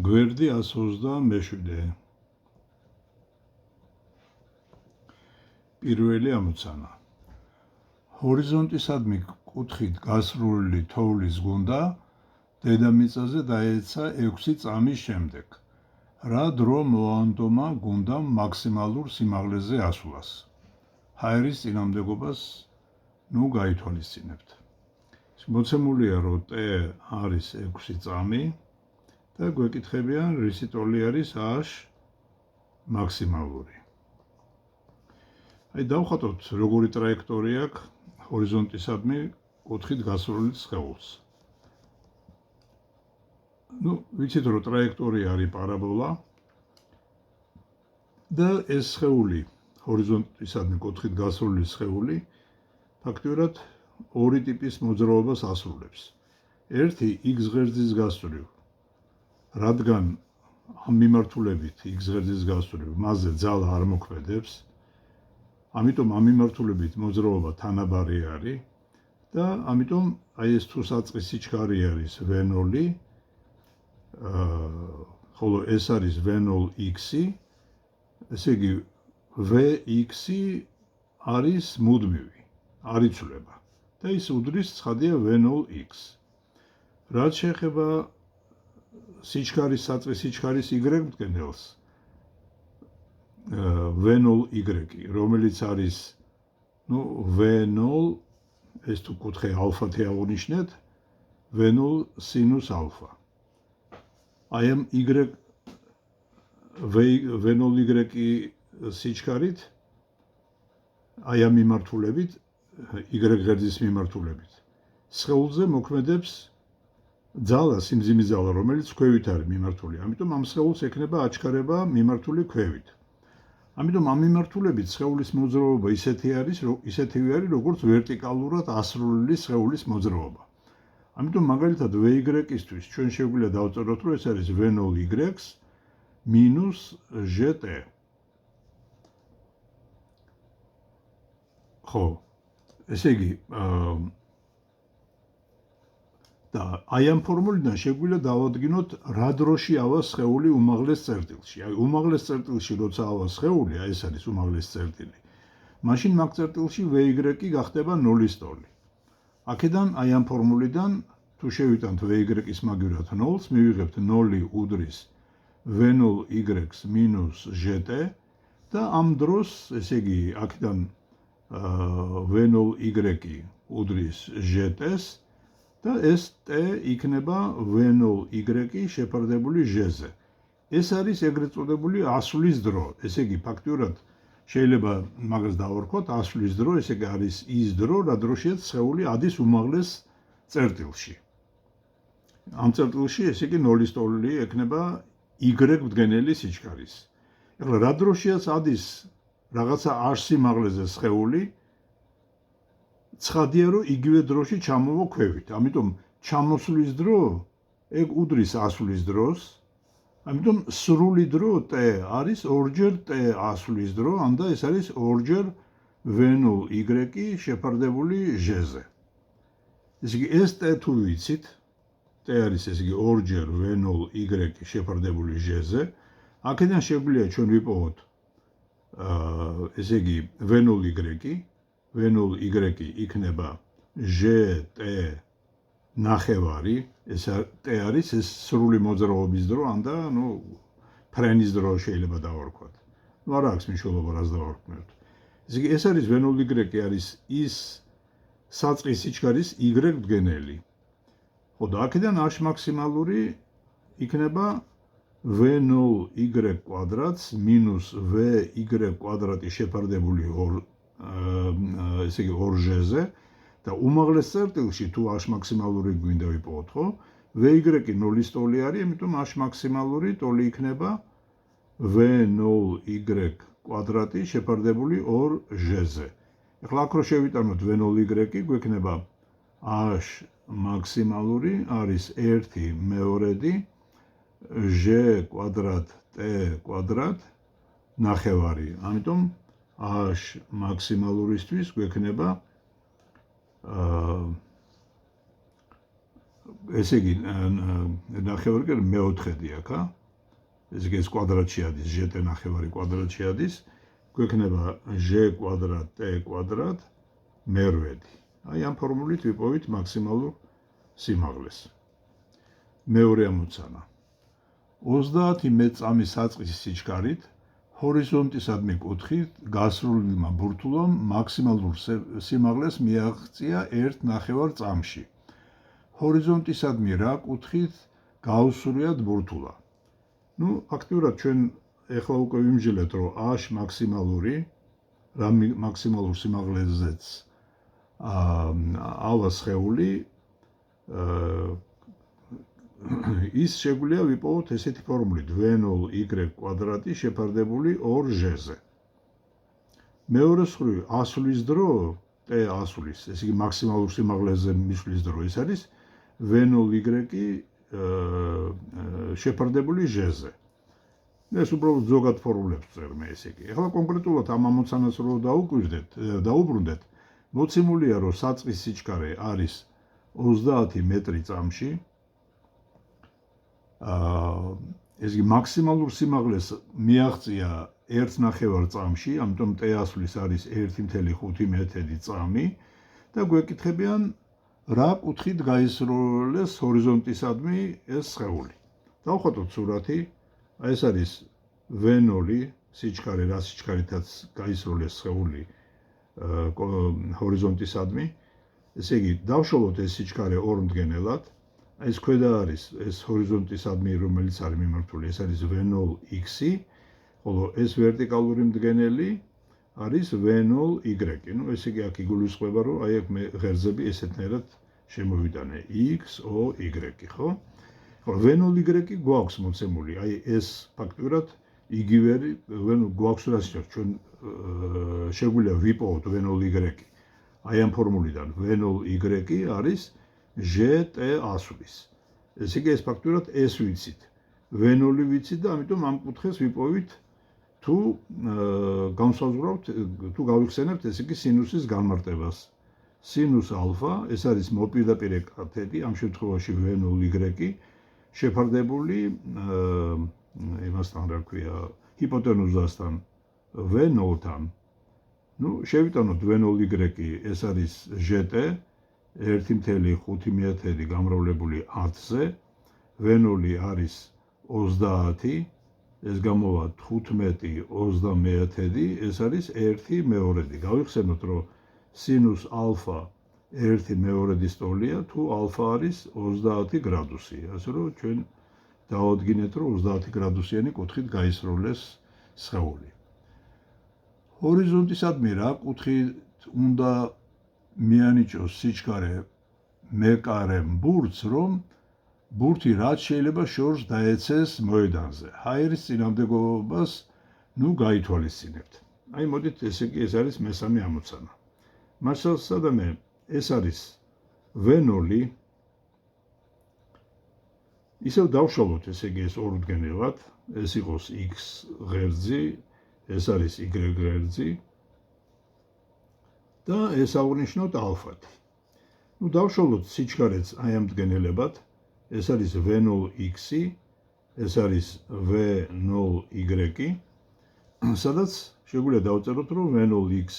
გვერდი 127. პირველი ამოცანა. ჰორიზონტისადმი კუთხით გასრული თოვლის გუნდა დედამიწაზე დაეცა 6 წამის შემდეგ. რა დრო მოანდომა გუნდამ მაქსიმალურ სიმაღლეზე ასვლას? ჰაერის წინამდებობას გაითვალისწინებთ. მოცემულია, რომ T არის 6 წამი და გვეკითხებიან, რისი ტოლი არის H მაქსიმალური. დავხატოთ, როგორი ტრაექტორია აქვს ჰორიზონტისადმი კუთხით გასრული სხეულს. ვიცით, რომ ტრაექტორია არის პარაბოლა და ეს სხეული, ჰორიზონტისადმი კუთხით გასრული სხეული, ფაქტიურად ორი ტიპის მოძრაობას ასრულებს. ერთი x ღერძის გასწვრივ, რადგან ამ მიმართულებით x ღერძის გასწვრივ მასზე ძალა არ მოქმედებს, ამიტომ ამ მიმართულებით მოძრაობა თანაბარი არის და ამიტომ ეს თუ საწყის სიჩქარე არის v0, ხოლო ეს არის v0x-ი, ესე იგი vx-ი არის მუდმივი, არ იცვლება და ის უდრის ცხადია v0x. რაც შეეხება სიჩქარის საწყის სიჩქარის y მდგენელს, v0y, რომელიც არის v0, ეს თუ კუთხე ალფათი აღნიშნეთ, v0 სინუს ალფა. აი ამ v0y სიჩქარით, აი ამ მიმართულებით, y ღერძის მიმართულებით, სხეულზე მოქმედებს ძალა, სიმძიმის ძალა, რომელიც ქვევით არის მიმართული. ამიტომ ამ სხეულს ექნება აჩქარება მიმართული ქვევით. ამიტომ ამ მიმართულებით სხეულის მოძრაობა ისეთივე არის, როგორც ვერტიკალურად ასრულული სხეულის მოძრაობა. ამიტომ მაგალითად v-ისთვის ჩვენ შეგვიძლია დავწეროთ, რომ ეს არის v0y minus gt. ხო, ესე იგი და აი ამ ფორმულიდან შეგვიძლია დავადგინოთ, რა დროში ავა სხეული უმაღლეს წერტილში. აი უმაღლეს წერტილში როცა ავა სხეული, აი ეს არის უმაღლეს წერტილი, მაშინ მაგ წერტილში v-ი გახდება 0-ის ტოლი. აქედან აი ამ ფორმულიდან თუ შევიტანთ v-ის მაგივრად 0-ს, მივიღებთ 0 უდრის v0y minus gt და ამ დროს, ესე იგი, აქედან v0y უდრის gt-ს და ეს t იქნება v0y შეფარდებული ჟ-ზე. ეს არის ეგრეთ წოდებული ასვლის დრო. ესე იგი, ფაქტიურად შეიძლება მაგას დავარქვათ ასვლის დრო, ესე იგი არის ის დრო, რა დროშიც სხეული ადის უმაღლეს წერტილში. ამ წერტილში, ესე იგი 0-ის ტოლი ექნება y მდგენელი სიჩქარის. ეხლა რა დროშიც ადის რაღაცა r სიმაღლეზე სხეული, ცხადია, რომ იგივე დროში ჩამოვა ქვევით. ამიტომ ჩამოსვლის დრო ეგ უდრის ასვლის დროს, ამიტომ სრული დრო t არის ორჯერ t ასვლის დრო, და ეს არის ორჯერ v0y შეფარდებული ჟ-ზე. ესე იგი ეს t თუ ვიცით, t არის ესე იგი ორჯერ v0y შეფარდებული ჟ-ზე, აქედან შეგვიძლია ჩვენ ვიპოვოთ ესე იგი v0y იქნება ჟ-t ნახევარი, ეს t არის ეს სრული მოძრაობის დრო, და ფრენის დრო შეიძლება დავარქვათ. არ აქვს მნიშვნელობა, რას დავარქმევთ. ესე იგი ეს არის v0y არის ის საწყის სიჩქარის y მდგენელი. ხო, და აქედან h მაქსიმალური იქნება v0y კვადრატს minus vy კვადრატი შეფარდებული ესე იგი 2ჟ-ზე და უმაღლეს წერტილში თუ h მაქსიმალური გვინდა ვიპოვოთ, ხო? vy 0-ის ტოლი არის, ამიტომ h მაქსიმალური ტოლი იქნება v0y კვადრატი შეფარდებული 2ჟ-ზე. ეხლა აქ რო შევიტანოთ v0y, გვექნება h მაქსიმალური არის 1/2 ჟ კვადრატ t კვადრატ ნახევარი. ამიტომ h მაქსიმალურისთვის გვექნება ესე იგი ნახევარი მეოთხედი აქ, ესე იგი ეს კვადრატში ადის, ჟტ ნახევარი კვადრატში ადის, გვექნება ჟ კვადრატ ტ კვადრატ მერვედი. აი ამ ფორმულით ვიპოვით მაქსიმალურ სიმაღლეს. მეორე ამოცანა. 30 მეწამის საწყისი სიჩქარით ჰორიზონტისადმი კუთხით გასრულმა ბურთულამ მაქსიმალურ სიმაღლეს მიაღწია 1.5 წამში. ჰორიზონტისადმი რა კუთხით გაუსურვიათ ბურთულა. ნუ ფაქტიურად ჩვენ ეხლა უკვე ვიმჯილეთ, რომ A-ში მაქსიმალური რა მაქსიმალურ სიმაღლეზეც ავა სხეული ის შეგვიძლია ვიპოვოთ ესეთი ფორმულით V0y კვადრატი შეფარდებული 2ჟ-ზე. მეორე მხრივ ასვლის დრო t ასვლის, ესე იგი მაქსიმალურ სიმაღლეზე მისვლის დრო ეს არის V0y შეფარდებული ჟ-ზე. ეს უბრალოდ ზოგად ფორმულებს წერ მე ესე იგი. ეხლა კონკრეტულად ამ ამოცანას რო დაუბრუნდეთ, მოცემულია რომ საწყის სიჩქარე არის 30 მეტრი წამში. ეს იგი მაქსიმალურ სიმაღლეს მიაღწია 1.5 წამში, ამიტომ t ასვლის არის 1.5 წამი და გვეკითხებიან რა კუთხით გაისროლეს ჰორიზონტისადმი ეს სხეული. დავხატოთ სურათი, ეს არის V0 სიჩქარე, რა სიჩქარითაც გაისროლეს სხეული ჰორიზონტისადმი. ესე იგი, დავშალოთ ეს სიჩქარე ორმდგენელად. ეს ქვედა არის ეს ჰორიზონტისადმი, რომელიც არის მიმართული, ეს არის V0x, ხოლო ეს ვერტიკალური მდგენელი არის V0y. ნუ ესე იგი აქ იგულისხმება, რომ აი აქ მე ღერძები ესეთნაირად შემოვიტანე x, o, y, ხო? ხოლო V0y გვაქვს მოცემული, აი ეს ფაქტურად იგივე გვაქვს რა სიჩქარე, ჩვენ შეგვიძლია ვიპოვოთ V0y. აი ამ ფორმულიდან V0y არის ჟტ ასვლის. ესე იგი ეს ფაქტურად ეს ვიცით. V0 ვიცით და ამიტომ ამ კუთხეს ვიპოვით თუ განსაზღვრავთ, თუ გავიხსენებთ ესე იგი სინუსის განმარტებას. სინუს ალფა, ეს არის მოპირდაპირე კათეტი, ამ შემთხვევაში V0y შეფარდებული იმასთან რა ქვია, ჰიპოტენუზასთან V0-თან. ნუ შევიტანოთ V0y, ეს არის ჟტ 1.5 გამრავლებული 10-ზე, V0 არის 30, ეს გამოვა 15/31, ეს არის 1/2. გავიხსენოთ, რომ სინუს ალფა 1/2 ტოლია, თუ ალფა არის 30 გრადუსი. ასე რომ ჩვენ დავადგინეთ, რომ 30 გრადუსიანი კუთხით გაისროლეს სხეული. ჰორიზონტისადმი რა კუთხით უნდა მიანიჭოს სიჩქარე მეკარემ ბურთს, რომ ბურთი რაც შეიძლება შორს დაეცეს მოედანზე. ჰაერის წინამდებობას ნუ გაითვალისწინებთ. აი მოდით ესე იგი ეს არის მესამე ამოცანა. მასალსადამე ეს არის V0, ისევ დავშალოთ ესე იგი ეს ორმდგენელად, ეს იყოს x ღერძი, ეს არის y ღერძი და ეს აღნიშნოთ ალფად. ნუ დავშალოთ სიჩქარეც აი ამ მდგენელებად, ეს არის V0x, ეს არის V0y, სადაც შეგვიძლია დავწეროთ, რომ V0x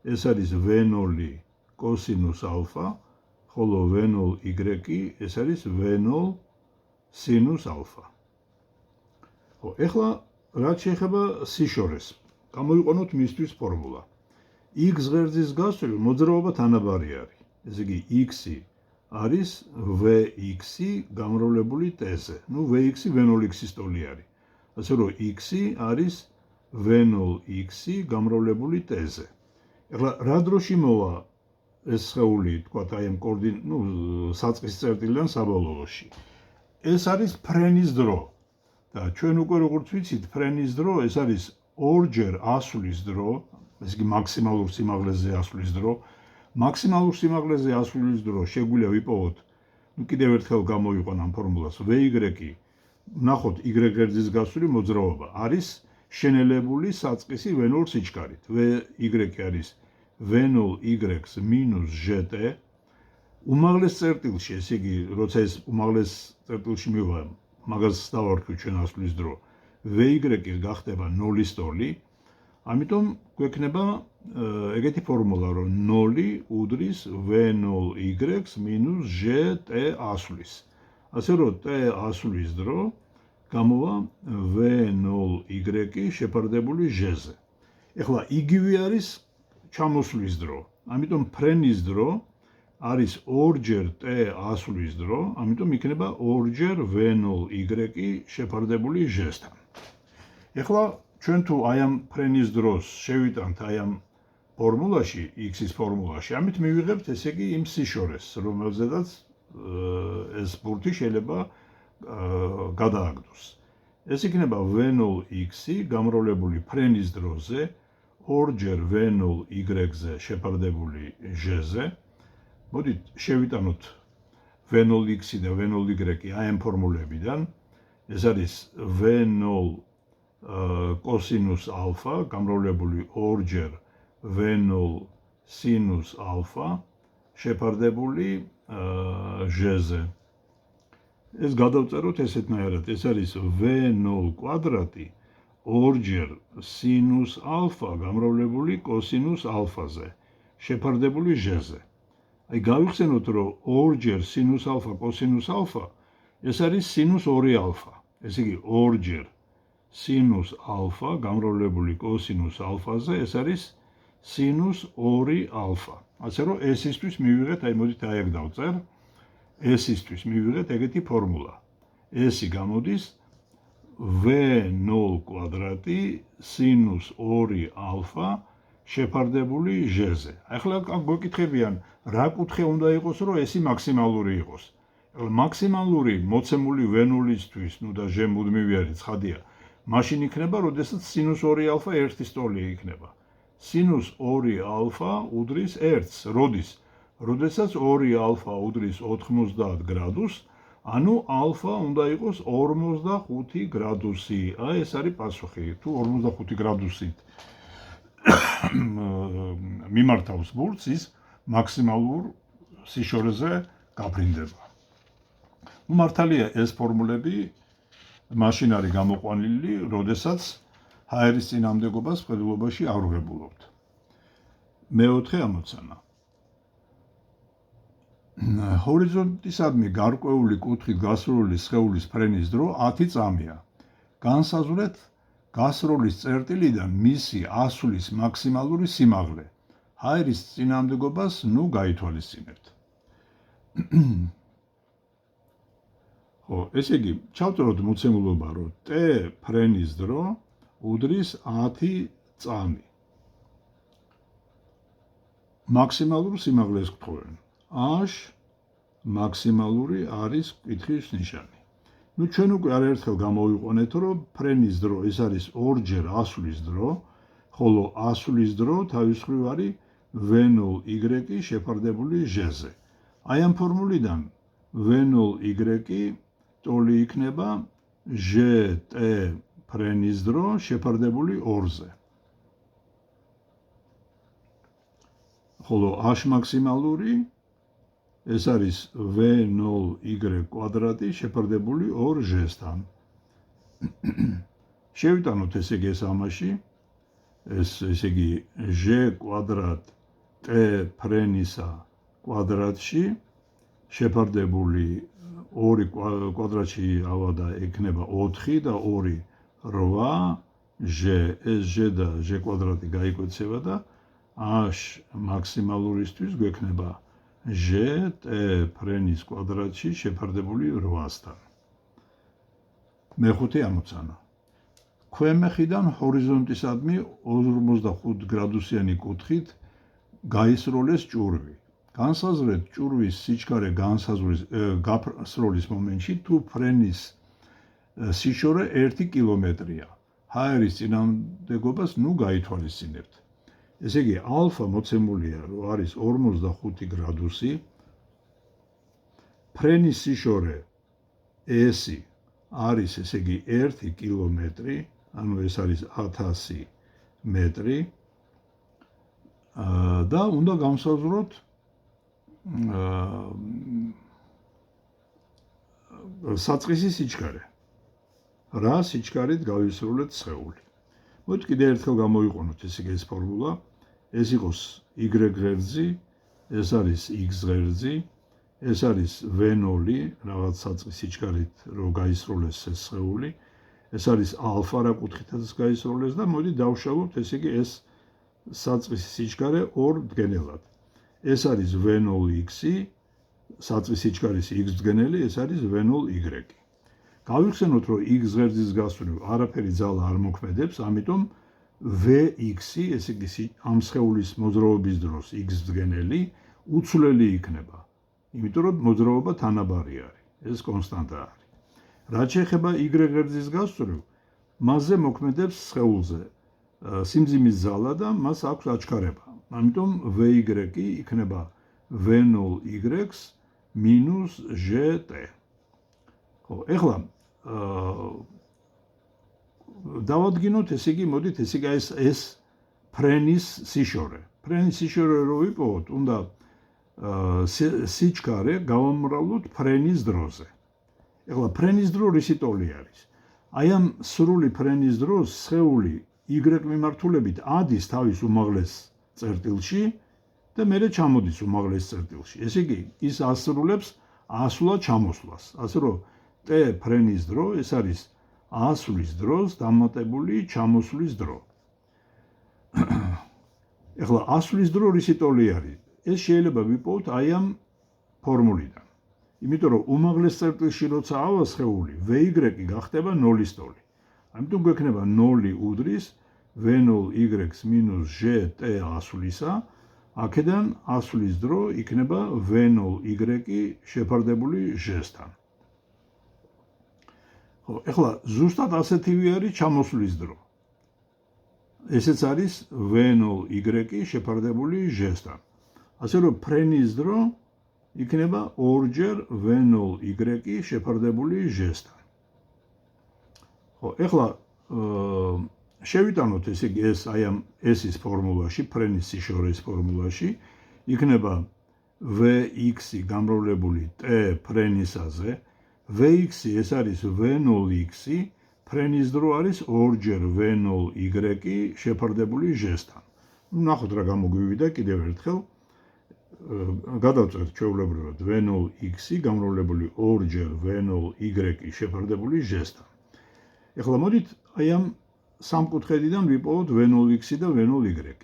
ეს არის V0 კოსინუს ალფა, ხოლო V0y ეს არის V0 სინუს ალფა. ხო, ეხლა რაც შეეხება სიშორეს, გამოვიყენოთ მისთვის ფორმულა. x ღერძის გასწვრივ მოძრაობა თანაბარი არის. ესე იგი x არის vx გამრავლებული t-ზე. ნუ vx V0x-ის ტოლი არის. ასე რომ x არის V0x გამრავლებული t-ზე. ეხლა რა დროში მოვა ეს სხეული, თქვათ აი ამ საწყის წერტილიდან საბოლოოში. ეს არის ფრენის დრო. და ჩვენ უკვე როგორც ვიცით, ფრენის დრო ეს არის ორჯერ ასვლის დრო, ესე იგი მაქსიმალურ სიმაღლეზე ასვლის დრო. მაქსიმალურ სიმაღლეზე ასვლის დრო შეგვიძლია ვიპოვოთ, ნუ კიდევ ერთხელ გამოვიყვან ამ ფორმულას, vy, ნახოთ y ღერძის გასწვრივ მოძრაობა არის შენელებული საწყისი V0 სიჩქარით. vy არის V0y მინუს ჟტ უმაღლეს წერტილში, ესე იგი, როცა ეს უმაღლეს წერტილში მივა, მაგას დავარქვით ჩვენ ასვლის დრო, V-ი გახდება 0-ის ტოლი, ამიტომ გვექნება ეგეთი ფორმულა, რომ 0 უდრის V0Y მინუს GT ასვლის. ასე რომ T ასვლის დრო გამოვა V0Y შეფარდებული G-ზე. ეხლა იგივე არის ჩამოსვლის დრო. ამიტომ ფრენის დრო არის 2-ჯერ T ასვლის დრო, ამიტომ იქნება 2-ჯერ V0Y შეფარდებული G-სთან. ეხლა ჩვენ თუ აი ამ ფრენის დროს შევიტანთ აი ამ ფორმულაში, X-ის ფორმულაში, ამით მივიღებთ ესე იგი იმ სიშორეს, რომელზედაც ეს ბურთი შეიძლება გადააგდოს. ეს იქნება V0X-ი გამრავლებული ფრენის დროზე 2-ჯერ V0Y-ზე შეფარდებული G-ზე. მოდით შევიტანოთ V0X-ი და V0Y აი ამ ფორმულებიდან. ეს არის V0 კოსინუს ალფა გამრავლებული 2-ჯერ V0 სინუს ალფა შეფარდებული G-ზე. ეს გადავწეროთ ესეთნაირად, ეს არის V0 კვადრატი 2-ჯერ სინუს ალფა გამრავლებული კოსინუს ალფაზე შეფარდებული G-ზე. აი გავიხსენოთ, რომ 2-ჯერ სინუს ალფა კოსინუს ალფა ეს არის სინუს 2 ალფა. ესე იგი 2-ჯერ სინუს ალფა გამრავლებული კოსინუს ალფაზე ეს არის სინუს 2 ალფა. ასე რომ S-ისთვის მივიღეთ, აი მოდით აი აქ დავწერ. S-ისთვის მივიღეთ ეგეთი ფორმულა. S-ი გამოდის V0 კვადრატი სინუს 2 ალფა შეფარდებული G-ზე. ახლა გვეკითხებიან, რა კუთხე უნდა იყოს, რომ S-ი მაქსიმალური იყოს. მაქსიმალური მოცემული V0-ისთვის, ნუ და G მუდმივი არის, ცხადია. მაშინ იქნება, როდესაც სინუს 2 ალფა 1-ის ტოლი იქნება. სინუს 2 ალფა უდრის 1-ს, როდესაც 2 ალფა უდრის 90 გრადუსს, ანუ ალფა უნდა იყოს 45 გრადუსი. აი ეს არის პასუხი. თუ 45 გრადუსით მიმართავს ბურთს, ის მაქსიმალურ სიშორეზე გაბრინდება. მართალია ეს ფორმულები მაშინ არის გამოყვანილი, როდესაც ჰაერის წინამდებობას ხედულობაში არ ვღებულობთ. მეოთხე ამოცანა. ჰორიზონტისადმი გარკვეული კუთხით გასროლილი სხეულის ფრენის დრო 10 წამია. განსაზღვრეთ გასროლის წერტილიდან მისი ასვლის მაქსიმალური სიმაღლე. ჰაერის წინამდებობას ნუ გაითვალისწინებთ. ესე იგი, ჩავწეროთ მოცემულობა, რომ T ფრენის დრო უდრის 10 წამი. მაქსიმალურ სიმაღლეს გვთხოვენ. H მაქსიმალური არის კითხვის ნიშანი. ნუ ჩვენ უკვე არაერთხელ გამოვიყვანეთ, რომ ფრენის დრო ეს არის 2-ჯერ ასვლის დრო, ხოლო ასვლის დრო თავის მხრივ არის V0Y შეფარდებული G-ზე. აი ამ ფორმულიდან V0Y ტოლი იქნება GT ფრენის დრო შეფარდებული 2-ზე. ხოლო H მაქსიმალური ეს არის V0Y კვადრატი შეფარდებული 2G-სთან. შევიტანოთ ესე იგი ეს ამაში, ესე იგი G კვადრატ T ფრენისა კვადრატში შეფარდებული 2 კვადრატში ავადა ექნება 4 და 2 8 G, ეს G და G კვადრატი გაიკვეცება და H მაქსიმალურისთვის გვექნება G T ფრენის კვადრატში შეფარდებული 8-სთან. მეხუთე ამოცანა. ქვემეხიდან ჰორიზონტისადმი 45 გრადუსიანი კუთხით გაისროლეს ჭურვი. განსაზღვრეთ ჭურვის სიჩქარე გასროლის მომენტში თუ ფრენის სიშორე 1 კილომეტრია. ჰაერის წინამდებობას ნუ გაითვალისწინებთ. ესე იგი, ალფა მოცემულია, რომ არის 45 გრადუსი. ფრენის სიშორე S-ი არის, ესე იგი, 1 კილომეტრი, ანუ ეს არის 1000 მეტრი. და უნდა განსაზღვროთ საწყისი სიჩქარე. რა სიჩქარით გავისრულეთ სხეული. მოდით კიდევ ერთხელ გამოიყენოთ ესე იგი ეს ფორმულა. ეს იყოს y ღერძი, ეს არის x ღერძი, ეს არის v0 რაღაც საწყის სიჩქარით რომ გაისრულეს ეს სხეული. ეს არის ალფა რა კუთხითაც გაისრულეს და მოდი დავშალოთ ესე იგი ეს საწყისი სიჩქარე ორ დგენელად. ეს არის v0x-ი, საწყის სიჩქარის x დგენელი, ეს არის v0y. გავიხსენოთ, რომ x ღერძის გასწვრივ არაფერი ძალა არ მოქმედებს, ამიტომ vx-ი, ესე იგი ამ სხეულის მოძრაობის დროს x დგენელი უცვლელი იქნება. იმიტომ რომ მოძრაობა თანაბარი არის, ეს კონსტანტა არის. რაც შეეხება y ღერძის გასწვრივ, მასზე მოქმედებს სხეულზე სიმძიმის ძალა და მას აქვს აჩქარება. ამიტომ vy იქნება v0y minus gt. ხო, ეხლა დავადგინოთ, ესე იგი, მოდით ესე იგი ეს ფრენის სიშორე. ფრენის სიშორე რო ვიპოვოთ, უნდა სიჩქარე გავამმრავლოთ ფრენის დროზე. ეხლა ფრენის დრო რისი ტოლი არის? აი ამ სრული ფრენის დროს სხეული y მიმართულებით ადის თავის უმაღლეს წერტილში და მერე ჩამოდის უმაღლეს წერტილში. ესე იგი, ის ასრულებს ასვლა ჩამოსვლას. ასე რომ t ფრენის დრო ეს არის ასვლის დროს დამატებული ჩამოსვლის დრო. ეხლა ასვლის დრო რისი ტოლი არის? ეს შეიძლება ვიპოვოთ აი ამ ფორმულიდან. იმიტომ რომ უმაღლეს წერტილში როცა ავა სხეული, vy გახდება 0-ის ტოლი. ამიტომ გვექნება 0 უდრის v0y minus gt ასვლისა, აქედან ასვლის დრო იქნება v0y შეფარდებული ჟ-სთან. ხო, ეხლა ზუსტად ასეთივე არის ჩამოსვლის დრო. ესეც არის v0y შეფარდებული ჟ-სთან. ასე რომ ფრენის დრო იქნება ორჯერ v0y შეფარდებული ჟ-სთან. ხო, ეხლა შევიტანოთ ესე იგი ეს აი ამ S-ის ფორმულაში, ფრენის სიშორეს ფორმულაში, იქნება vx-ი გამრავლებული t ფრენისაზე, vx-ი ეს არის v0x-ი, ფრენის დრო არის ორჯერ v0y შეფარდებული ჟ-სთან. ნახოთ რა გამოგვივიდა კიდევ ერთხელ. გადავწერთ ჩვეულებრივად v0x-ი გამრავლებული ორჯერ v0y შეფარდებული ჟ-სთან. ეხლა მოდით აი ამ სამკუთხედიდან ვიპოვოთ v0x-ი და v0y.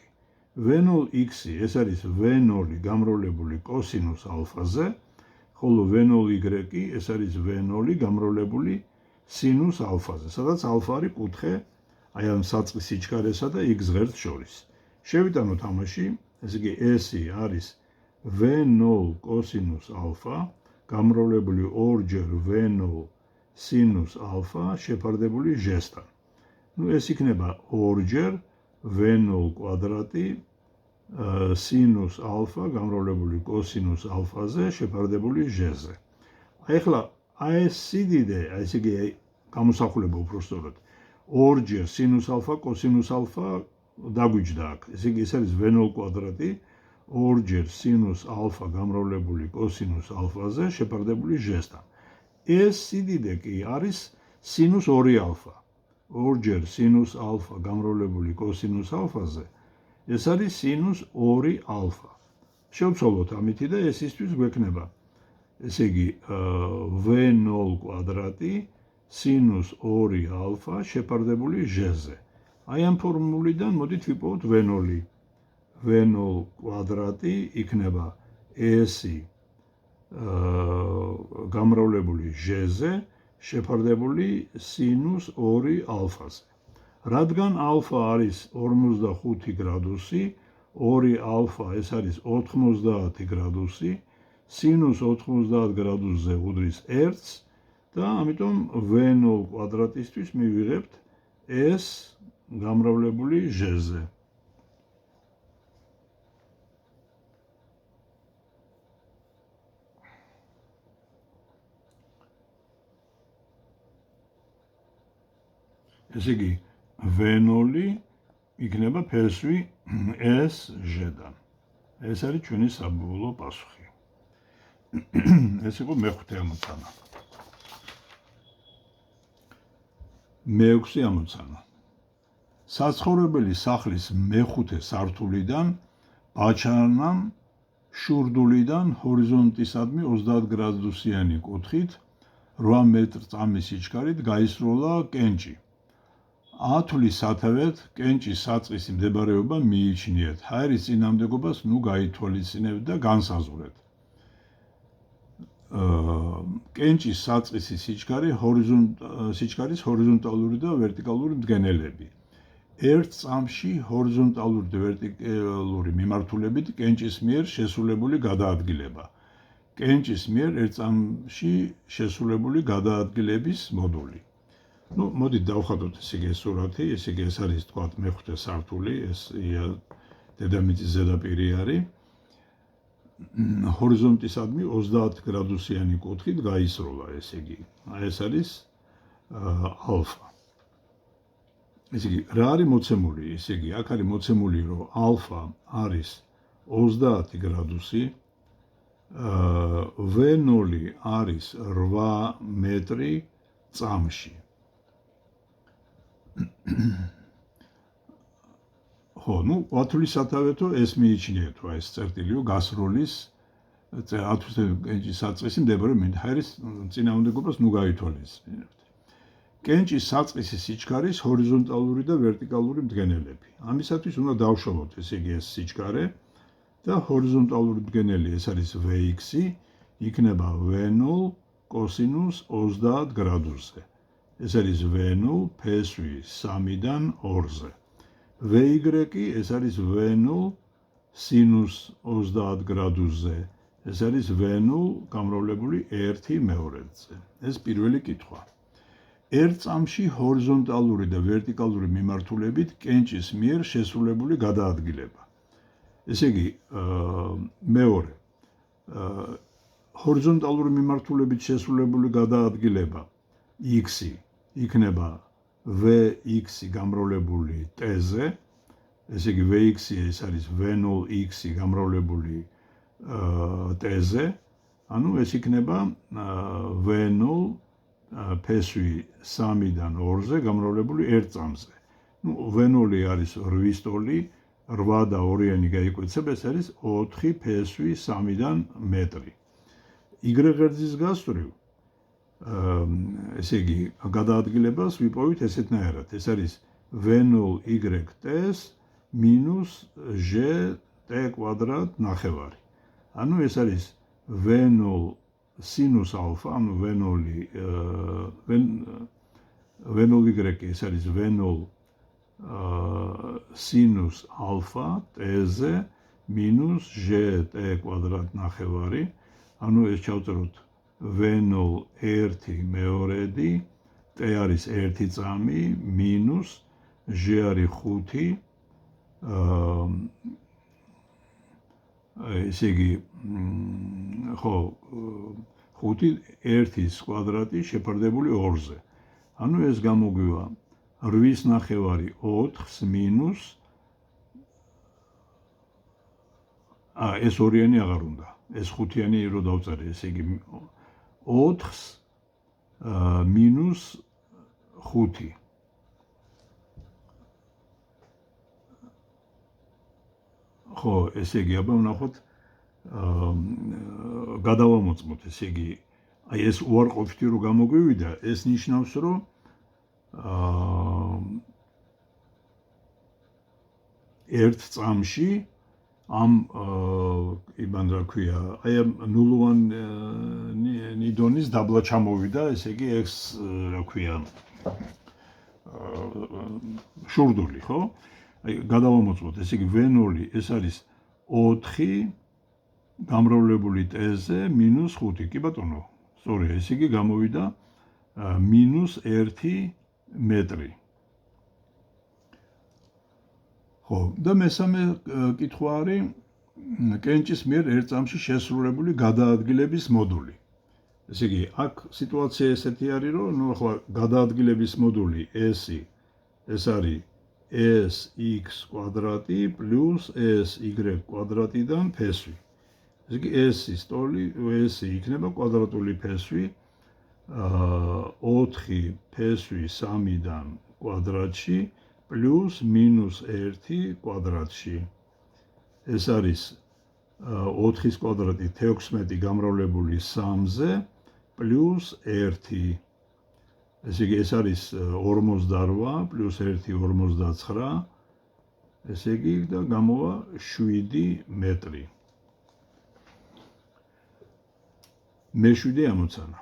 v0x-ი ეს არის v0 გამრავლებული კოსინუს ალფაზე, ხოლო v0y ეს არის v0 გამრავლებული სინუს ალფაზე, სადაც ალფა არის კუთხე აი ამ საწყის სიჩქარესა და x ღერძს შორის. შევიტანოთ ამაში, ესე იგი S-ი არის v0 კოსინუს ალფა გამრავლებული ორჯერ v0 სინუს ალფა შეფარდებული ჟ-სთან. ეს იქნება ორჯერ v0 კვადრატი სინუს ალფა გამრავლებული კოსინუს ალფაზე შეფარდებული ჟ-ზე. ახლა ეს სიდიდე, ესე იგი გამოსახულება უпростоრად, ორჯერ სინუს ალფა კოსინუს ალფა დაგვიჯდა აქ. ესე იგი ეს არის v0 კვადრატი ორჯერ სინუს ალფა გამრავლებული კოსინუს ალფაზე შეფარდებული ჟ-სთან. ეს სიდიდე კი არის სინუს 2 ალფა. ორჯერ სინუს ალფა გამრავლებული კოსინუს ალფაზე, ეს არის სინუს 2 ალფა. შევცვალოთ ამითი და ეს ისთვის გვექნება. ესე იგი v0 კვადრატი სინუს 2 ალფა შეფარდებული ჟ-ზე. აი ამ ფორმულიდან მოდით ვიპოვოთ v0. v0 კვადრატი იქნება s-ი გამრავლებული ჟ-ზე შეფარდებული სინუს 2 ალფაზე. რადგან ალფა არის 45 გრადუსი, 2 ალფა ეს არის 90 გრადუსი, სინუს 90 გრადუსზე უდრის 1-ს და ამიტომ v0 კვადრატისთვის მივიღებთ s გამრავლებული ჟ-ზე. ესე იგი v0 იქნება ფესვი s ჟ-დან. ეს არის ჩვენი საბოლოო პასუხი. ეს იყო მეხუთე ამოცანა. მეექვსე ამოცანა. საცხოვრებელი სახლის მეხუთე სართულიდან ბაჩანამ შურდულიდან ჰორიზონტისადმი 30 გრადუსიანი კუთხით 8 მეტრ წამის სიჩქარით გაისროლა კენჭი. 10 თვლის სათავედ კენჭის საწყისი მდებარეობა მიიჩნიეთ. ჰაერის წინამდებობას ნუ გაითვალისწინებთ და განსაზღვრეთ. კენჭის საწყისი სიჩქარის ჰორიზონტალური და ვერტიკალური მდგენელები. ერთ წამში ჰორიზონტალური და ვერტიკალური მიმართულებით კენჭის მიერ შესრულებული გადაადგილება. კენჭის მიერ ერთ წამში შესრულებული გადაადგილების მოდული. Ну, მოდით დავხატოთ ესე იგი სურათი, ესე იგი ეს არის თქვათ მეხუთე სართული, ეს დედამიწის ზედაპირი არის. ჰორიზონტისადმი 30 გრადუსიანი კუთხით გაისროლა, ესე იგი. ეს არის ალფა. ესე იგი, რა არის მოცემული? ესე იგი, აქ არის მოცემული, რომ ალფა არის 30 გრადუსი, V0 არის 8 მეტრი წამში. ხო, ну, 10 თვლის სათავეთო ეს მიიჩნიეთო, ეს წერტილიო გასროლის 10 თვის კენჭის საწყისი მდებარეობა ჰაერის წინააღმდეგობას ნუ გაითვალისწინებთ. კენჭის საწყისი სიჩქარის ჰორიზონტალური და ვერტიკალური მდგენელები. ამისათვის უნდა დავშალოთ, ესე იგი ეს სიჩქარე და ჰორიზონტალური მდგენელი, ეს არის Vx, იქნება V0 კოსინუს 30 გრადუსზე. ეს არის V0 ფესვი 3-დან 2-ზე. Vy ეს არის V0 სინუს 30 გრადუსზე. ეს არის V0 გამრავლებული 1/2-ზე. ეს პირველი კითხვა. ერთ წამში ჰორიზონტალური და ვერტიკალური მიმართულებით კენჭის მიერ შესრულებული გადაადგილება. ესე იგი, მეორე. ჰორიზონტალური მიმართულებით შესრულებული გადაადგილება x იქნება Vx გამრავლებული t-ზე, ესე იგი Vx ეს არის V0x გამრავლებული t-ზე, ანუ ეს იქნება V0 ფესვი 3-დან 2-ზე გამრავლებული 1 წამზე. ნუ V0 არის 8-ის ტოლი, 8 და 2-იანი გაიკვეცება, ეს არის 4 ფესვი 3-დან მეტრი. Y ღერძის გასწვრივ ესე იგი, გადაადგილებას ვიპოვით ესეთნაირად. ეს არის V0YT minus GT კვადრატ ნახევარი. ანუ ეს არის V0 სინუს ალფა, ანუ V0Y ეს არის V0 სინუს ალფა t-ზე minus GT კვადრატ ნახევარი. ანუ ეს ჩავწეროთ V0 1/2, t არის 1 წამი, მინუს g არის 5, ესე იგი, ხო, 5 1-ის კვადრატი შეფარდებული 2-ზე. ანუ ეს გამოგვივა 8-ის ნახევარი 4-ს მინუს, ეს 2-იანი აღარ უნდა, ეს 5-იანი რო დავწერე, ესე იგი 4-ს მინუს 5. ხო, ესე იგი, აბა ვნახოთ, გადავამოწმოთ, ესე იგი, აი ეს უარყოფითი რო გამოგვივიდა, ეს ნიშნავს, რომ ერთ წამში ამ იბან რა ქვია, აი ამ ნულოვანი დონის დაბლა ჩამოვიდა, ესე იგი x რა ქვია, შურდული, ხო? აი გადავამოწმოთ, ესე იგი V0 ეს არის 4 გამრავლებული t-ზე მინუს 5. კი ბატონო, სწორია, ესე იგი გამოვიდა მინუს 1 მეტრი. ხო, და მესამე კითხვა არის კენჭის მიერ ერთ წამში შესრულებული გადაადგილების მოდული. ესე იგი, აქ სიტუაცია ესეთი არის, რომ ნუ ახლა გადაადგილების მოდული S-ი ეს არის sx კვადრატი პლუს sy კვადრატიდან ფესვი. ესე იგი S-ის ტოლი, S-ი იქნება კვადრატული ფესვი 4 ფესვი 3-დან კვადრატში პლუს მინუს 1 კვადრატში. ეს არის 4-ის კვადრატი 16 გამრავლებული 3-ზე პლუს 1. ესე იგი ეს არის 48 პლუს 1 49. ესე იგი და გამოვა 7 მეტრი. მე-7 ამოცანა.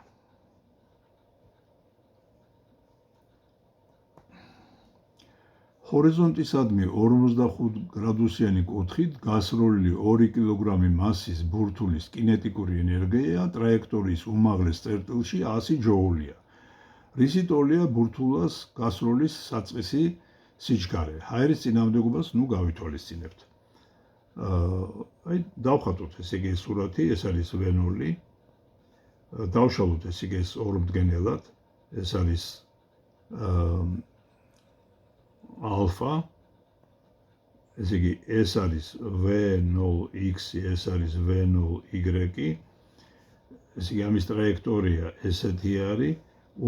ჰორიზონტისადმი 45 გრადუსიანი კუთხით გასროლილი 2 კილოგრამი მასის ბურთულის კინეტიკური ენერგია ტრაექტორიის უმაღლეს წერტილში 100 ჯოულია. რისი ტოლია ბურთულას გასროლის საწყისი სიჩქარე. ჰაერის წინამდებობას გავითვალისწინებთ. აი დავხატოთ ესე იგი სურათი, ეს არის V0. დავშალოთ ესე იგი ეს ორმდგენელად, ეს არის ალფა, ესე იგი ეს არის V0x, ეს არის V0y, ესე იგი ამის ტრაექტორია ესეთი არის,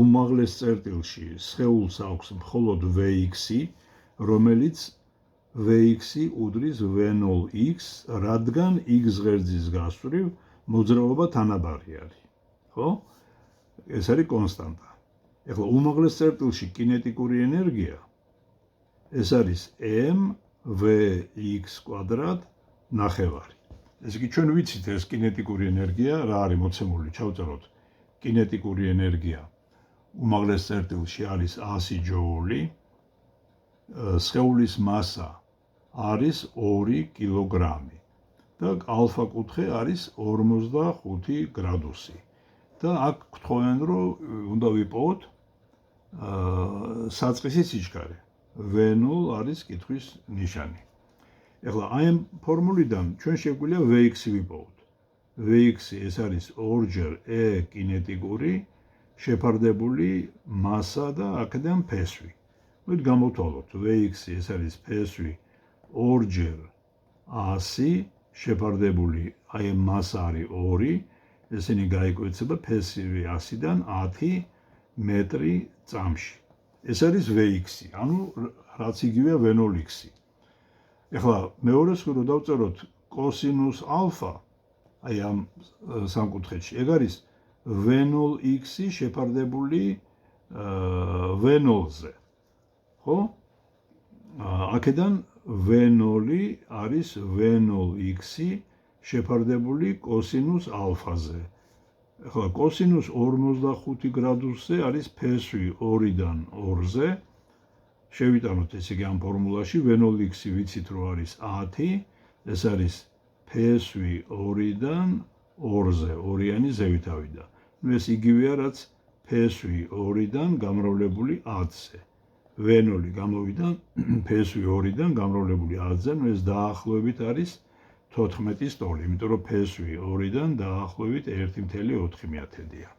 უმაღლეს წერტილში სხეულს აქვს მხოლოდ Vx-ი, რომელიც Vx-ი უდრის V0x, რადგან x ღერძის გასწვრივ მოძრაობა თანაბარი არის. ხო? ეს არის კონსტანტა. ეხლა უმაღლეს წერტილში კინეტიკური ენერგია ეს არის mvx კვადრატ ნახევარი. ესე იგი ჩვენ ვიცით ეს კინეტიკური ენერგია რა არის მოცემული, ჩავწეროთ. კინეტიკური ენერგია უმაღლეს წერტილში არის 100 ჯოული, სხეულის მასა არის 2 კილოგრამი და ალფა კუთხე არის 45 გრადუსი. და აქ გთხოვენ რომ უნდა ვიპოვოთ საწყისი სიჩქარე. V0 არის კითხვის ნიშანი. ეხლა აი ამ ფორმულიდან ჩვენ შეგვიძლია Vx ვიპოვოთ. Vx ეს არის 2-ჯერ E კინეტიკური შეფარდებული მასა და აქედან ფესვი. მოდით გამოვთვალოთ. Vx ეს არის ფესვი 2-ჯერ 100 შეფარდებული აი მასა არის 2. ესენი გაიკვეცება ფესვი 100-დან 10 მეტრი წამში. ეს არის Vx-ი, ანუ რაც იგივეა V0x-ი. ეხლა მეორე სხეულს დავწეროთ კოსინუს ალფა, აი ამ სამკუთხედში, ეგ არის V0x-ი შეფარდებული V0-ზე. ხო? აქედან V0 არის V0x-ი შეფარდებული კოსინუს ალფაზე. ეხლა კოსინუს 45 გრადუსზე არის ფესვი 2-დან 2-ზე. შევიტანოთ ესე იგი ამ ფორმულაში V0x-ი ვიცით რომ არის 10, ეს არის ფესვი 2-დან 2-ზე, ორიანი ზევითავიდან. ნუ ეს იგივეა რაც ფესვი 2-დან გამრავლებული 10-ზე. V0 გამოვიდა ფესვი 2-დან გამრავლებული 10-ზე, ნუ ეს დაახლოებით არის 14 ტოლი, იმიტომ რომ ფესვი 2-დან დაახლოებით 1.4-დია.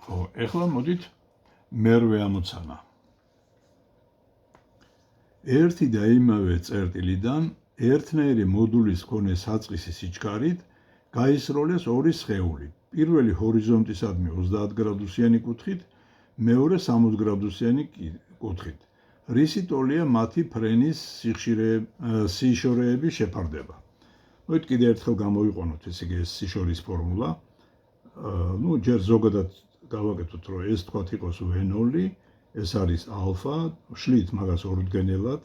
ხო, ეხლა მოდით მერვე ამოცანა. ერთი და იმავე წერტილიდან ერთნაირი მოდულის მქონე საწყისი სიჩქარით გაისროლეს ორი სხეული. პირველი ჰორიზონტისადმი 30 გრადუსიანი კუთხით, მეორე 60 გრადუსიანი კუთხით. რისი ტოლია მათი ფრენის სიშორეების შეფარდება. მოდით კიდევ ერთხელ გამოვიყენოთ ესე იგი ეს სიშორის ფორმულა. ნუ ჯერ ზოგადად გავაკეთოთ რომ ეს თქვათ იყოს V0, ეს არის ალფა, შლით მაგას ორდგენელად.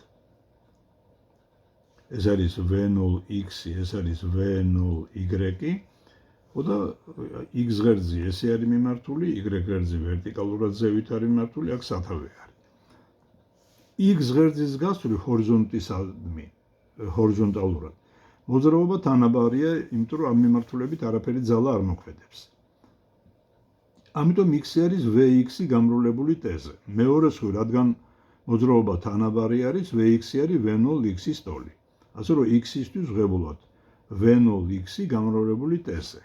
ეს არის V0x, ეს არის V0y. და x ღერძი ესე არის მიმართული, y ღერძი ვერტიკალურად ზევით არის მიმართული, აქ სათავე არის. x ღერძის გასწვრივ ჰორიზონტალურად მოძრაობა თანაბარია, იმიტომ რომ ამ მიმართულებით არაფერი ძალა არ მოქმედებს. ამიტომ x არის vx-ი გამრავლებული ტეზე. მეორე სხეული, რადგან მოძრაობა თანაბარი არის, vx არის v0x-ის ტოლი. ასე რომ x-ისთვის ვღებულობთ v0x-ი გამრავლებული ტეზე.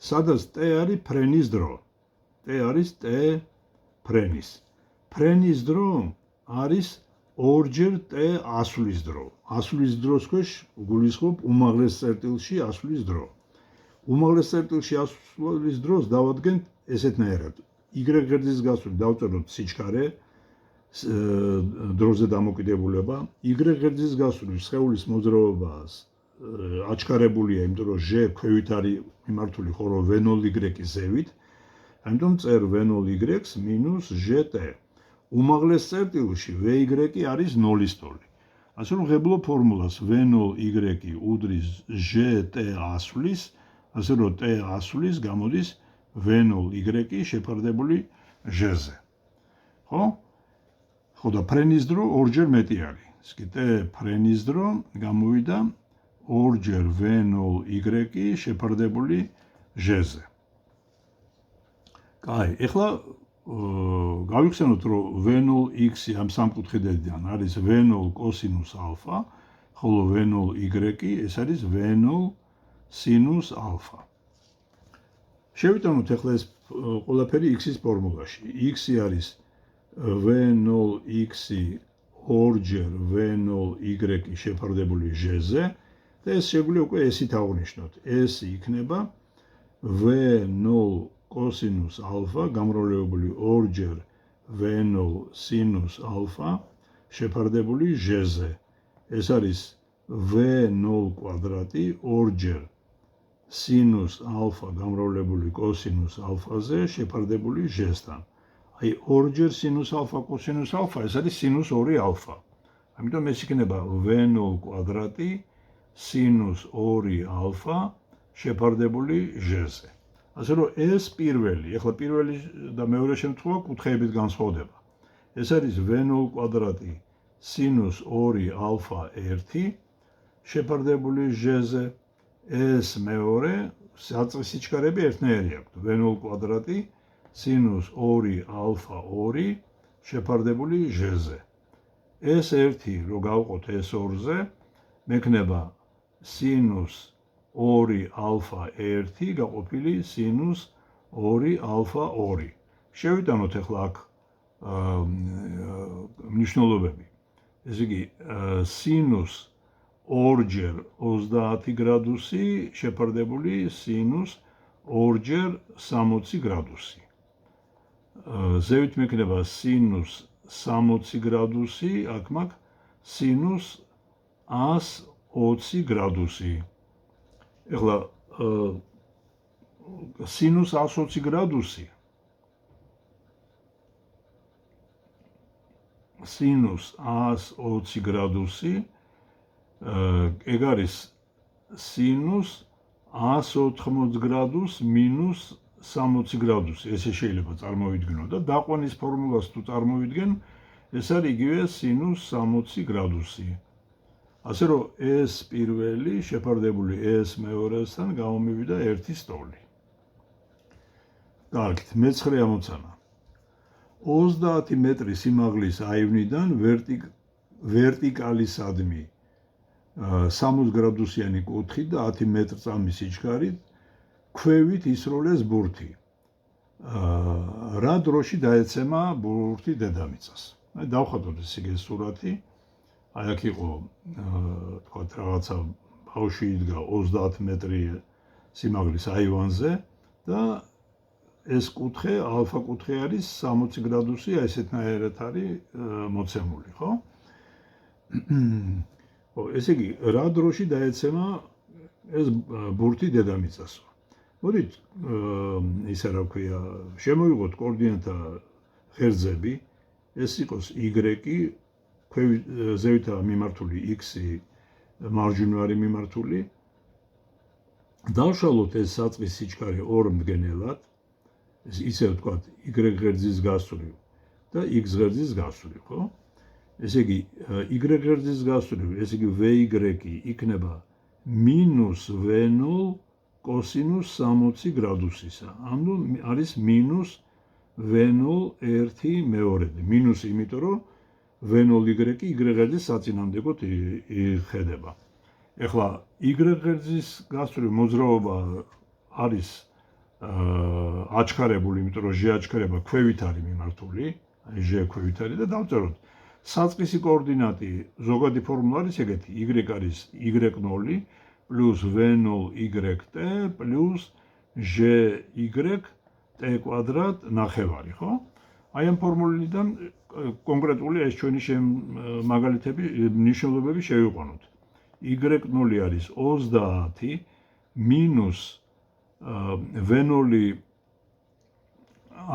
სადაც t არის ფრენის დრო. t არის t ფრენის. ფრენის დრო არის ორჯერ t ასვლის დრო. ასვლის დროს ქვეშ გულისხმობ უმაღლეს წერტილში ასვლის დრო. უმაღლეს წერტილში ასვლის დროს დავადგენთ ესეთნაირად. y ღერძის გასვლით დავწეროთ სიჩქარე, დროზე დამოკიდებულება, y ღერძის გასვლით სხეულის მოძრაობას აჩქარებულია, იმიტომ რომ ჟ ქვევით არის მიმართული, ხოლო v0y ზევით, ამიტომ წერ v0y-ს მინუს ჟტ. უმაღლეს წერტილში vy არის 0-ის ტოლი. ასე რომ ღებულობ ფორმულას v0y უდრის ჟტ ასვლის, ასე რომ t ასვლის გამოდის v0y შეფარდებული ჟ-ზე. ხო? ხო და ფრენის დრო ორჯერ მეტი არის. ისე t ფრენის დრო გამოვიდა ორჯერ v0y შეფარდებული ჟ-ზე. კაი, ეხლა გავიხსენოთ, რომ v0x ამ სამკუთხედიდან არის v0 კოსინუს ალფა, ხოლო v0y ეს არის v0 სინუს ალფა. შევიტანოთ ეხლა ეს ყველაფერი x-ის ფორმულაში. x არის v0x ორჯერ v0y შეფარდებული ჟ-ზე და ეს შეგვიძლია უკვე ესით აღვნიშნოთ. ეს იქნება v0 კოსინუს ალფა გამრავლებული ორჯერ v0 სინუს ალფა შეფარდებული ჟ-ზე. ეს არის v0 კვადრატი ორჯერ სინუს ალფა გამრავლებული კოსინუს ალფაზე შეფარდებული ჟ-სთან. აი ორჯერ სინუს ალფა კოსინუს ალფა ეს არის სინუს 2 ალფა. ამიტომ ეს იქნება v0 კვადრატი სინუს 2 ალფა შეფარდებული ჟ-ზე. ასე რომ ეს პირველი, ეხლა პირველი და მეორე შემთხვევა კუთხეებით განსხვავდება. ეს არის v0 კვადრატი სინუს 2 ალფა 1 შეფარდებული ჟ-ზე. ეს მეორე საწყის სიჩქარები ერთნაირი აქვს. v0 კვადრატი სინუს 2 ალფა 2 შეფარდებული ჟ-ზე. ეს ერთი რო გავყოთ ეს 2-ზე, მექნება სინუს 2 ალფა 1 გაყოფილი სინუს 2 ალფა 2. შევიტანოთ ახლა აქ მნიშვნელობები. ესე იგი სინუს ორჯერ 30 გრადუსი შეფარდებული სინუს ორჯერ 60 გრადუსი. ზევით მექნება სინუს 60 გრადუსი, აქ მაქვს სინუს 120 გრადუსი. ეხლა სინუს 120 გრადუსი სინუს 120 გრადუსი ეგ არის სინუს 180 გრადუს მინუს 60 გრადუსი. ესე შეიძლება წარმოვიდგინო და დაყვანის ფორმულას თუ წარმოვიდგენ, ეს არის იგივე სინუს 60 გრადუსი. ასე რომ ეს პირველი შეფარდებული ეს მეორესთან გამომივიდა 1-ის ტოლი. კარგით, მეცხრე ამოცანა. 30 მეტრი სიმაღლის აივნიდან ვერტიკალისადმი 60 გრადუსიანი კუთხით და 10 მეტრწამის სიჩქარით ქვევით ისროლეს ბურთი. რა დროში დაეცემა ბურთი დედამიწას? აი დავხატოთ ეს სურათი. აი აქ იყო თქვა რაღაცა ბავშვი იდგა 30 მეტრი სიმაღლის აივანზე და ეს კუთხე, ალფა კუთხე არის 60 გრადუსი, აი ესეთნაირად არის მოცემული, ხო? ხო, ესე იგი, რა დროში დაეცემა ეს ბურთი დედამიწასო? მოდით, ისა რა ქვია, შემოვიღოთ კოორდინატა ღერძები, ეს იყოს y, ზევითაა მიმართული x-ი, მარჯვნივ მიმართული. დავშალოთ ეს საწყის სიჩქარე ორ მდგენელად, ისე ვთქვათ, y ღერძის გასწვრივ და x ღერძის გასწვრივ, ხო? ესე იგი, y ღერძის გასწვრივ, ესე იგი vy იქნება მინუს v0 კოსინუს 60 გრადუსისა. ანუ არის მინუს v0 1 მეორედი. მინუსი, იმიტომ რომ v0y y ღერძის საწინააღმდეგოდ იხედება. ეხლა y ღერძის გასწვრივ მოძრაობა არის აჩქარებული, იმიტომ რომ ჟ აჩქარება ქვევით არის მიმართული, აი ჟ ქვევით არის და დავწეროთ საწყისი კოორდინატი ზოგადი ფორმულა არის ეგეთი, y არის y0 plus v0 yt plus gy t კვადრატ ნახევარი, ხო? აი ამ ფორმულიდან კონკრეტული ეს ჩვენი მაგალითები, ნიშნულობები შევიყვანოთ. y0 არის 30 minus v0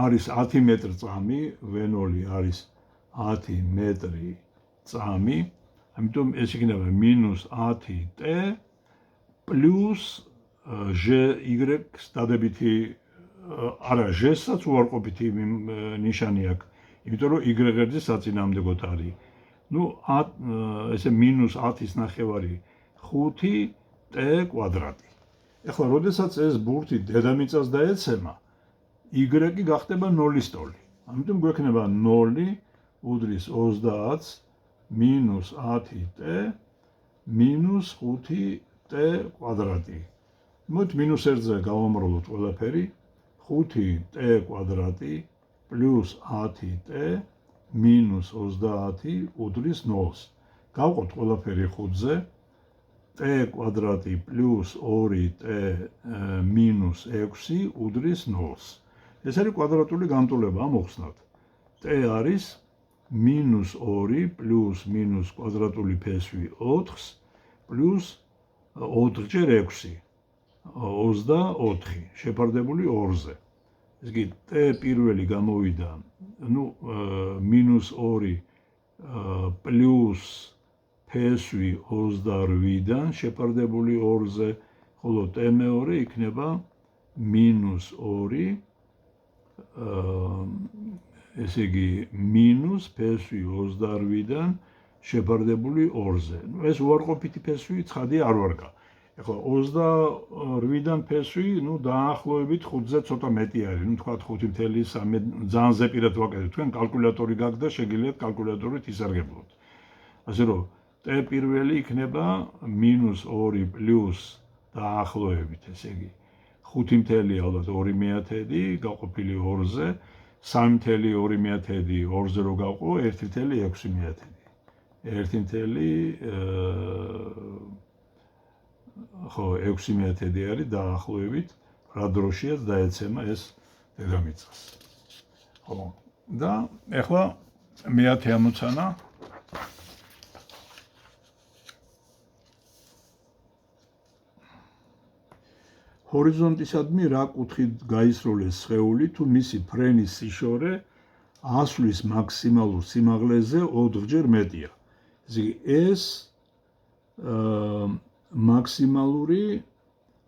არის 10 მეტრი წამი, v0 არის 10 მეტრი წამი, ამიტომ ეს იქნება -10t plus gy-ს დადებითი არა, ჟ-საც უარყოფითი ნიშანი აქვს, იმიტომ რომ y-ღერძი საწინააღმდეგოდ არის. ნუ ესე -10-ის ნახევარი 5t კვადრატი. ეხლა, როდესაც ეს ბურთი დედამიწას დაეცემა, y გახდება 0-ის ტოლი. ამიტომ გვექნება 0 უდრის 30-ს -10t -5t კვადრატი. მოთ -1-ზე გავამრავლოთ ყველაფერი. 5t კვადრატი plus 10t minus 30 უდრის 0-ს. გავყოთ ყველაფერი 5-ზე. t კვადრატი plus 2t minus 6 უდრის 0-ს. ეს არის კვადრატული განტოლება, მოხსნათ. t არის -2 plus minus კვადრატული ფესვი 4-ს plus 4-ჯერ 6. 24 შეფარდებული 2-ზე. ეს იგი t პირველი გამოვიდა, -2 პლუს ფესვი 28-დან შეფარდებული 2-ზე, ხოლო t მეორე იქნება -2 ესე იგი მინუს ფესვი 28-დან შეფარდებული 2-ზე. ეს უარყოფითი ფესვი ცხადი არ ვარგა. ეხლა 28-დან ფესვი, დაახლოებით 5-ზე ცოტა მეტი არის, თქვათ 5.3, ძალიან ზეპირად ვაკეთებ. თქვენ კალკულატორი გაქვთ და შეგიძლიათ კალკულატორით ისარგებლოთ. ასე რომ t პირველი იქნება -2 პლუს დაახლოებით, ესე იგი 5.2 ალბათ 2/1 გაყოფილი 2-ზე, 3.2/1 2-ზე რო გავყო 1.6/1. 1.6/1 არის დაახლოებით რა დროშიაც დაეცემა ეს დედამიწას. ხო, და ეხლა მე-10 ამოცანა. ჰორიზონტისადმი რა კუთხით გაისროლეს სხეული თუ მისი ფრენის სიშორე ასვლის მაქსიმალურ სიმაღლეზე 4-ჯერ მეტია. ეს მაქსიმალური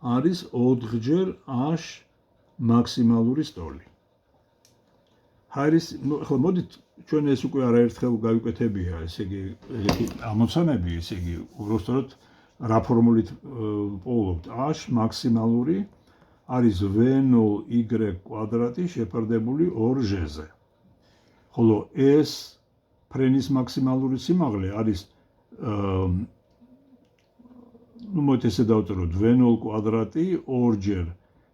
არის 4-ჯერ h მაქსიმალური სტოლი. ახლა მოდით ჩვენ ეს უკვე არაერთხელ გავიკეთებია, ესე იგი ამოცანები, ესე იგი უბრალოდ რა ფორმულით პოულობთ, h მაქსიმალური არის v0 y კვადრატი შეფარდებული 2ჟ-ზე. ხოლო ეს ფრენის მაქსიმალური სიმაღლე არის მოდით ესე დავწეროთ v0 კვადრატი 2-ჯერ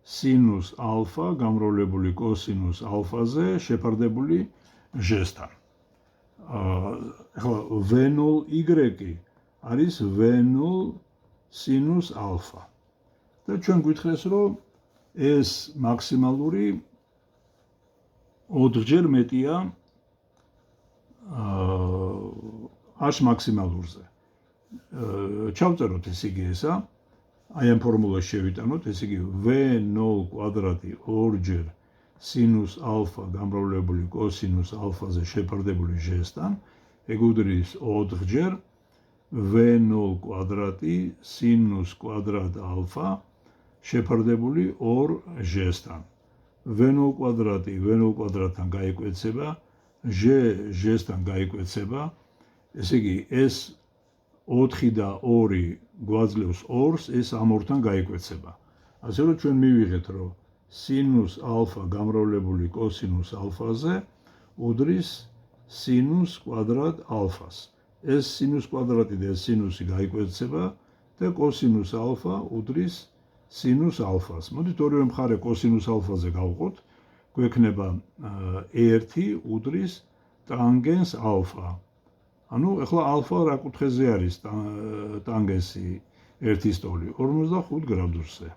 სინუს ალფა გამრავლებული კოსინუს ალფაზე შეფარდებული ჟ-სთან. ახლა v0 y არის v0 სინუს ალფა. და ჩვენ გვითხრეს, რომ ეს მაქსიმალური 4-ჯერ მეტია h მაქსიმალურზე. ჩავწეროთ ეს იგი ესა, აი ამ ფორმულას შევიტანოთ, ეს იგი v0 კვადრატი 2-ჯერ სინუს ალფა გამრავლებული კოსინუს ალფაზე შეფარდებული ჟ-სთან, ეგ უდრის 4-ჯერ v0 კვადრატი სინუს კვადრატ ალფა შეფარდებული 2ჟ-სთან. v0 კვადრატი v0 კვადრატთან გაიკვეცება, ჟ-სთან გაიკვეცება, ესე იგი ეს 4 და 2 გვაძლევს 2-ს, ეს ამ ორთან გაიკვეცება. ასე რომ ჩვენ მივიღეთ, რომ სინუს ალფა გამრავლებული კოსინუს ალფაზე უდრის სინუს კვადრატ ალფას. ეს სინუს კვადრატი და ეს სინუსი გაიკვეცება და კოსინუს ალფა უდრის სინუს ალფას. მოდით ორივე მხარე კოსინუს ალფაზე გავყოთ, გვექნება 1 უდრის ტანგენს ალფა. ანუ ეხლა ალფა რა კუთხეზე არის ტანგენსი ერთის ტოლი 45 გრადუსზე.